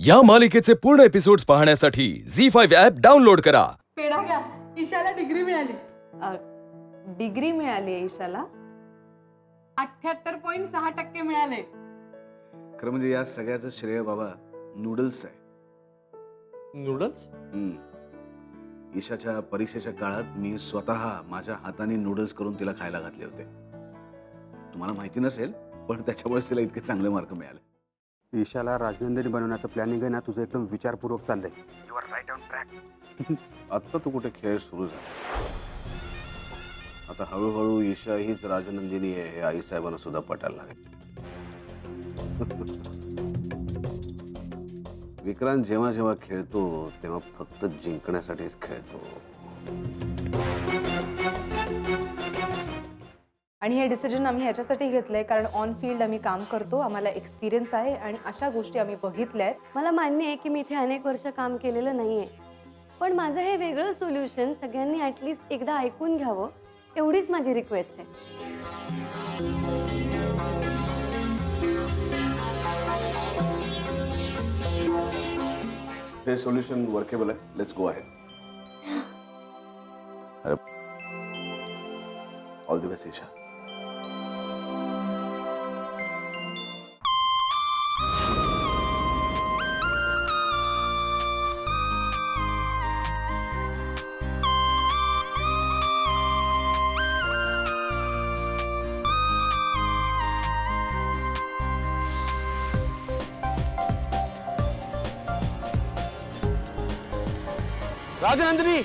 या मालिकेचे पूर्ण एपिसोड्स पाहण्यासाठी झी5 ऍप डाउनलोड करा. पेढा घ्या. ईशाला डिग्री मिळाली. डिग्री मिळाली आहे ईशाला. 78.6% मिळाले. खरं म्हणजे या सगळ्याचं श्रेय बाबा नूडल्स आहे. नूडल्स? ईशाच्या परीक्षेच्या काळात मी स्वतः माझ्या हाताने नूडल्स करून तिला खायला घातले होते. तुम्हाला माहिती नसेल पण त्याच्यामुळे तिला इतके चांगले मार्क मिळाले. ईशाला राजनंदिनी बनवण्याचं प्लॅनिंग आहे ना तुझं एकदम विचारपूर्वक चाललंय. You are right on track. आत्ता तू कुठे खेळ सुरू झाला. आता हळूहळू ईशा हीच राजनंदिनी आहे हे आईसाहेबांना सुद्धा पटायला लागेल. विक्रांत जेव्हा जेव्हा खेळतो तेव्हा फक्त जिंकण्यासाठीच खेळतो. आणि हे डिसिजन आम्ही ह्याच्यासाठी घेतलंय कारण ऑन फील्ड आम्ही काम करतो, आम्हाला एक्सपिरियन्स आहे आणि अशा गोष्टी आम्ही बघितल्या आहेत. मला मान्य आहे की मी इथे अनेक वर्ष काम केलेलं नाहीये, पण माझं हे वेगळं सोल्युशन सगळ्यांनी ॲटलिस्ट एकदा ऐकून घ्यावं एवढीच माझी रिक्वेस्ट आहे. हे सोल्युशन वर्केबल आहे. Let's go ahead. All the best Isha. Rajnandini,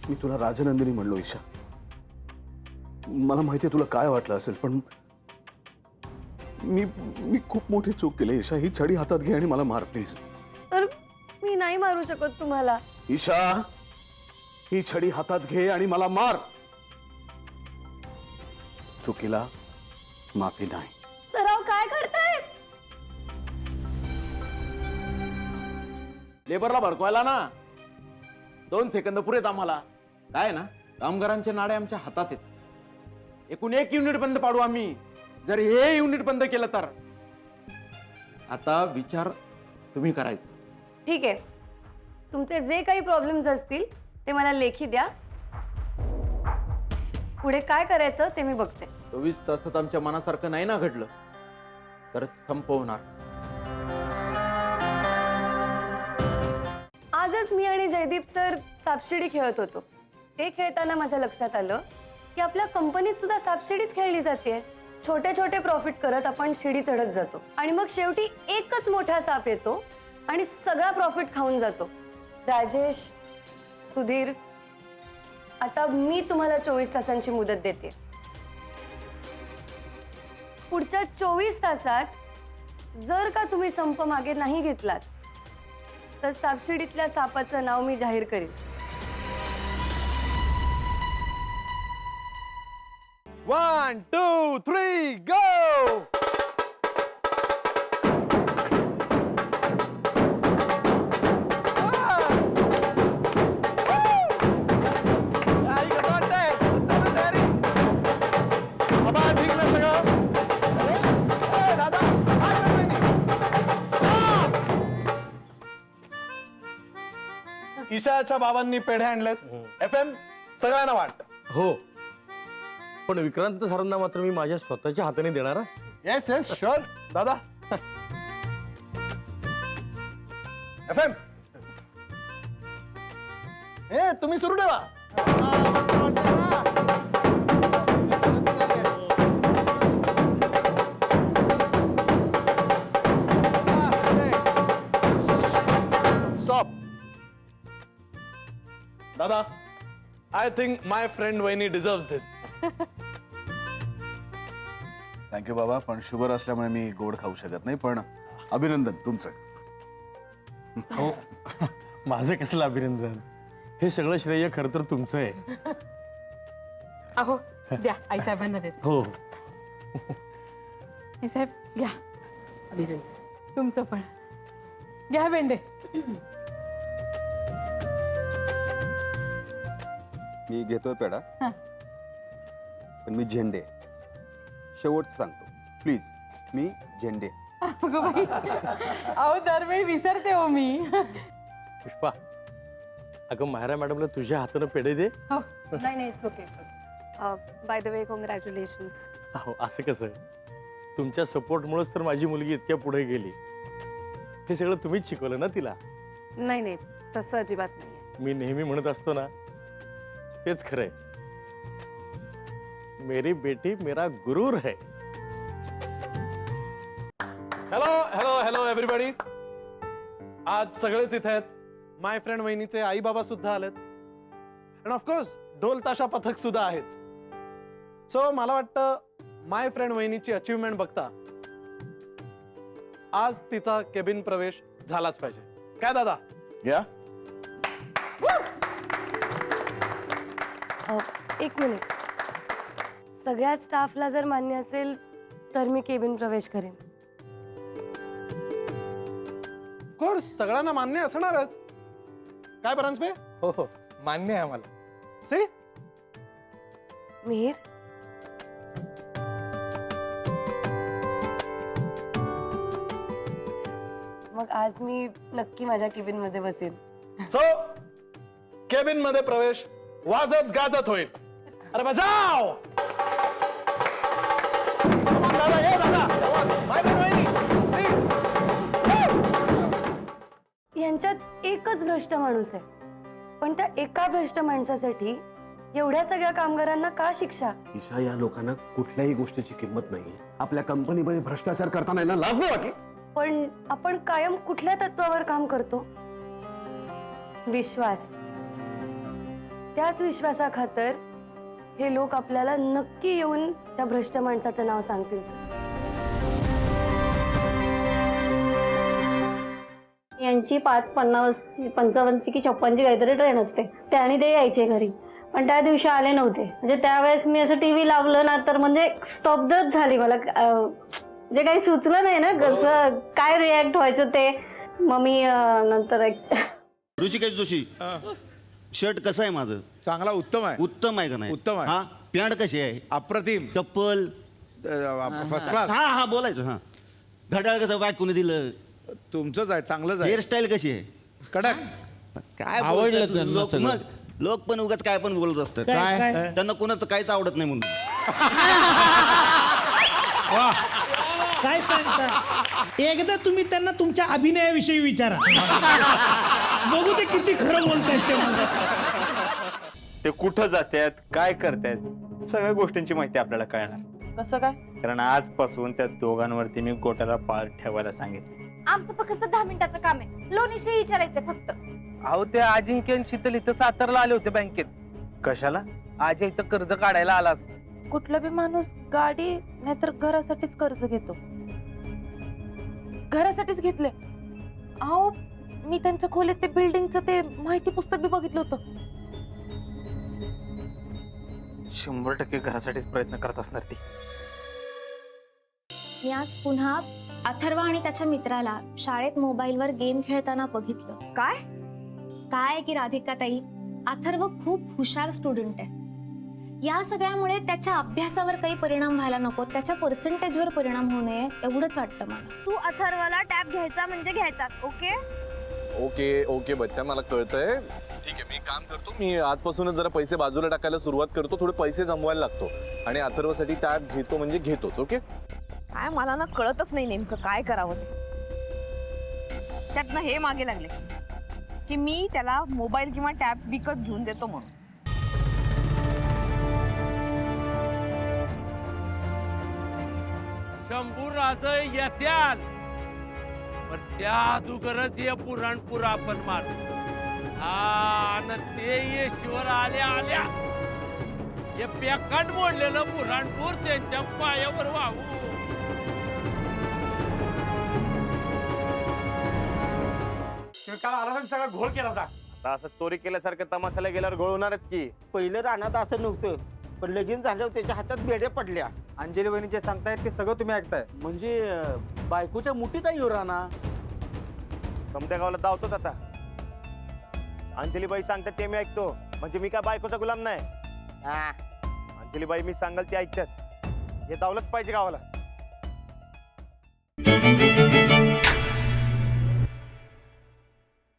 मी तुला राजनंदिनी म्हणलो ईशा. मला माहिती आहे तुला काय वाटलं असेल पण मी खूप मोठी चूक केली. ईशा ही छडी हातात घे आणि मला मार प्लीज. तर मी नाही मारू शकत तुम्हाला. ईशा ही छडी हातात घे आणि मला मार. चुकीला माफी नाही. सराव काय करताय? लेबरला भडकवायला ना 2 सेकंद पुरेत आम्हाला. काय ना, कामगारांचे नाडे आमच्या हातात आहेत. एकूण 1 युनिट बंद पाडू आम्ही. जर हे युनिट बंद केलं तर. आता विचार तुम्ही करायचा. ठीक आहे, तुमचे जे काही प्रॉब्लेम्स असतील ते मला लेखी द्या. पुढे काय करायचं ते मी बघते. 24 तासात आमच्या मनासारखं नाही ना घडलं तर संप होणार. आजच मी आणि जयदीप सर सापशिडी खेळत होतो. ते खेळताना माझ्या लक्षात आलं की आपल्या कंपनीत सुद्धा सापशिडीच खेळली जाते. छोटे छोटे प्रॉफिट करत आपण शिडी चढत जातो आणि मग शेवटी एकच मोठा साप येतो आणि सगळा प्रॉफिट खाऊन जातो. राजेश, सुधीर, आता मी तुम्हाला 24 तासांची मुदत देते. पुढच्या 24 तासात जर का तुम्ही संप मागे नाही घेतलात तर सापशिडीतल्या सापाचं नाव मी जाहीर करीन. 1 2 3 गो. ईशाच्या बाबांनी पेढे आणलेत. FM सगळ्यांना वाट. हो, पण विक्रांत सरांना मात्र मी माझ्या स्वतःच्या हाताने देणार. येस येस शुअर दादा. FM हे तुम्ही सुरू ठेवा. स्टॉप. दादा, आय थिंक माय फ्रेंड वहिनी डिझर्व्स दिस. थँक्यू बाबा. पण शुगर असल्यामुळे मी गोड खाऊ शकत नाही. पण अभिनंदन तुमचं. हो, माझं कसलं अभिनंदन. हे सगळं श्रेय खरं तर तुमचं आहे. अहो द्या आईसाहेबांना देत. हो, आईसाहेब घ्या. तुमचं पण घ्या बेंडे. मी घेतोय पेढा हां. पण मी झेंडे शेवटचं सांगतो प्लीज, मी झेंडे. अगं बाई, अहो दरवेळी विसरते हो मी. पुष्पा, अगं मायरा मॅडमला तुझ्या हातानं पेढे दे. हो. नाही नाही, it's okay it's okay. By the way, congratulations. अहो असं कसं, तुमच्या सपोर्टमुळेच तर माझी मुलगी इतक्या पुढे गेली. हे सगळं तुम्हीच शिकवलं ना तिला. नाही नाही, तसं अजिबात नाही. मी नेहमी म्हणत असतो ना, तेच खरंय. मेरी बेटी मेरा गुरूर है. Hello hello hello everybody. आज सगळेच इथे आहेत. माय फ्रेंड वहिनीचे आई बाबा सुद्धा आलेत. अँड ऑफकोर्स ढोल ताशा पथक सुद्धा आहेच. सो मला वाटतं माय फ्रेंड वहिनीची अचीवमेंट बघता आज तिचा केबिन प्रवेश झालाच पाहिजे. काय दादा? या एक मिनिट. सगळ्या स्टाफला जर मान्य असेल तर मी केबिन प्रवेश करेन. कोर्स सगळ्यांना मान्य असणारच. काय परांजपे? हो हो, मान्य आहे आम्हाला. सी मिहीर, मग आज मी नक्की माझ्या केबिन मध्ये बसेन. सो केबिन मध्ये प्रवेश वाजत गाजत होईल. अरे बजाव. दादा ये दादा. माय फ्रेंड वहिनी प्लीज. यांच्यात एकच भ्रष्ट माणूस आहे, पण त्या एका भ्रष्ट माणसासाठी एवढ्या सगळ्या कामगारांना का शिक्षा? ईशा, या लोकांना कुठल्याही गोष्टीची किंमत नाही. आपल्या कंपनीमध्ये भ्रष्टाचार करताना यांना लाज नाही वाटली? पण आपण कायम कुठल्या तत्वावर काम करतो? विश्वास. त्याच विश्वासाखातर हे लोक आपल्याला नक्की येऊन त्या भ्रष्ट माणसाचं नाव सांगतील. यांची 5:55 की 56 काहीतरी ट्रेन असते, त्याने ते यायचे घरी, पण त्या दिवशी आले नव्हते. म्हणजे त्यावेळेस मी असं टीव्ही लावलं ना तर म्हणजे स्तब्धच झाली. मला म्हणजे काही सुचलं नाही ना कसं काय रिॲक्ट व्हायचं ते. मग मी नंतर ऋषिकेश जोशी, शर्ट कसं आहे माझं? चांगला, उत्तम आहे. उत्तम आहे का नाही? उत्तम आहे. हा, पॅन्ट कशी आहे? अप्रतिम, चप्पल फर्स्ट क्लास. हा हा बोलायचं. हा, घड्याळ कसं बाय कोणी दिलं? तुमचंच आहे, चांगलंच आहे. हेअरस्टाईल कशी आहे? कडक. काय आवडलं बोलतात त्यांना लोक? सगळं. मग लोक पण उगाच काय पण बोलत असतात. काय? त्यांना कोणाचं काहीच आवडत नाही म्हणून. काय सांगता? एकदा तुम्ही त्यांना तुमच्या अभिनयाविषयी विचारा, बघू ते किती खरं बोलतायत ते. मला ते कुठं जातात, काय करतायत, सगळ्या गोष्टींची माहिती आपल्याला कळणार. कसं काय? कारण आजपासून त्या दोघांवरती मी गोट्याला पाळ ठेवायला सांगितले. आमचं फक्त 10 मिनिटाचं काम आहे. लोणीशी विचारायचंय फक्त. अहो, ते अजिंक्य आणि शीतल इथं सातारला आले होते बँकेत. कशाला? आज इथं कर्ज काढायला आलास. कुठला बी माणूस गाडी नाहीतर घरासाठीच कर्ज घेतो. घरासाठीच घेतले. अहो, मी त्यांच्या खोलीत ते बिल्डिंगचं ते माहिती पुस्तक बी बघितलं होतं. 100% घरासाठीच प्रयत्न करत असणार ती. मी आज पुन्हा अथर्व आणि त्याच्या मित्राला शाळेत मोबाईलवर गेम खेळताना बघितलं. काय की राधिका ताई, अथर्व खूप हुशार स्टुडंट आहे. या सगळ्यामुळे त्याच्या अभ्यासावर काही परिणाम व्हायला नको, त्याच्या पर्सेंटेजवर परिणाम होऊ नये एवढंच वाटतं मला. तू अथर्वला टॅब घ्यायचा म्हणजे घ्यायचा. ओके ओके ओके बच्चा, मला कळतंय. ठीक आहे, मी काम करतो. मी आजपासूनच जरा पैसे बाजूला टाकायला सुरुवात करतो. थोडे पैसे जमवायला लागतो आणि अथर्वसाठी टॅब घेतो म्हणजे घेतोच. ओके. काय मला ना कळतच नाही नेमकं काय करावं. त्यातनं हे मागे लागले की मी त्याला मोबाईल किंवा टॅब विकत घेऊन देतो म्हणून. शंभू राज येत्याल, पण त्या अगोदरच ये पुराणपूर आपण मारू. आणि ते येशीवर आल्या आल्या हे पेकाट मोडलेलं पुराणपूर त्यांच्या पायावर वाहू. काल आला सगळा घोळ केला जा. आता असं चोरी केल्यासारखं तमाशाला गेल्यावर घोळवणारच की. पहिलं रानात असं नव्हतं, पण लगीन झाल्यावर त्याच्या हातात बेड्या पडल्या. अंजली वहिनी जे सांगतायत ते सगळं तुम्ही ऐकताय. म्हणजे बायकोच्या मुठीत आहे राणा. समत्या गावाला धावतोच आता. अंजलीबाई सांगतात ते मी ऐकतो, म्हणजे मी काय बायकोचा गुलाम नाही. अंजलीबाई मी सांगाल ते ऐकतात. हे दौलत पाहिजे गावाला.